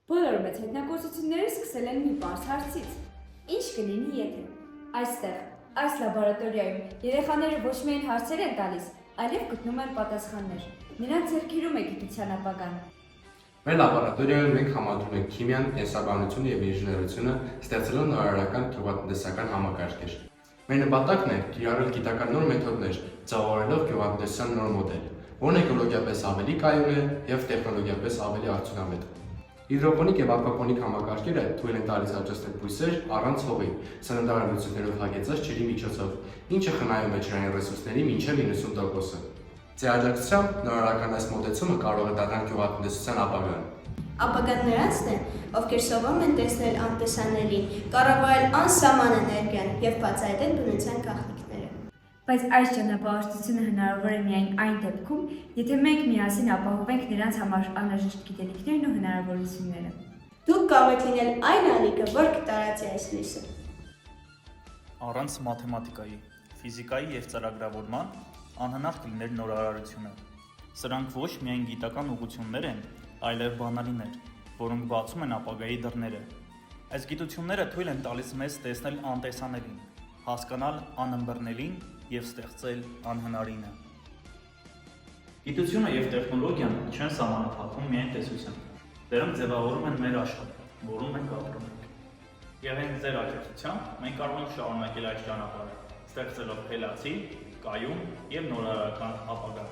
Բոլոր մեծ հետնագործությունները սկսել են մի պարզ հարցից. ինչ կլինի եթե այստեղ, այս լաբորատորիայում երեխաները ոչ միայն հարցեր են տալիս, այլև գտնում են պատասխաններ։ Նրանց ձեռքերում է գիտության ապագան։ Մեր լաբորատորիայում մենք համադրում ենք քիմիան, կենսաբանությունը և ինժեներությունը, ստեղծելով նորարարական գյուղատնտեսական համակարգեր։ Մեր նպատակն է կիրառել գիտական նոր մեթոդներ, ձևավորելով գյուղատնտեսության նոր մոդել, որն էկոլոգիապես ավելի կայուն է և տեխնոլոգիապես ավելի արդյունավետ։ Հիդրոպոնիկ և ակվապոնիկ համակարգերը թույլ են տալիս աճեցնել բույսեր առանց հողի, սննդարարություններով հագեցած ջրի միջոցով, ինչը խնայում է ջրային ռեսուրսների մինչև 90%-ը։ Ձեր աջակցությամբ նորարարական այս մոտեցումը կարող է դառնալ գյուղատնտեսության ապագան։ Ապագան նրանցն է, ովքեր սովորում են տեսնել անտեսանելին, կառավարել անսահման էներգիան և բացահայտել բնության գաղտնիքները։ Բայց այս ճանապարհորդությունը հնարավոր է միայն այն դեպքում, եթե մենք միասին ապահովենք նրանց համար անհրաժեշտ գիտելիքներն ու հնարավորությունները։ Դուք կարող եք լինել այն ալիքը, որ կտարածի այս լույսը։ Առանց մաթեմատիկայի, ֆիզիկայի և ծրագրավորման անհնար կլիներ նորարարությունը։ Սրանք ոչ միայն գիտական ուղղություններ են, այլև բանալիներ, որոնք բացում են ապագայի դռները։ Այս գիտությունները թույլ են տալիս մեզ տեսնել անտեսանելին, հասկանալ անըմբռնելին և ստեղծել անհնարինը։ Գիտությունը և տեխնոլոգիան չեն սահմանափակվում միայն տեսությամբ, դրանք ձևավորում են մեր աշխարհը, որում մենք ապրում ենք։ Եվ հենց ձեր աջակցությամբ մենք կարող ենք շարունակել այս ճանապարհը, ստեղծելով խելացի, կայուն և նորարարական ապագա։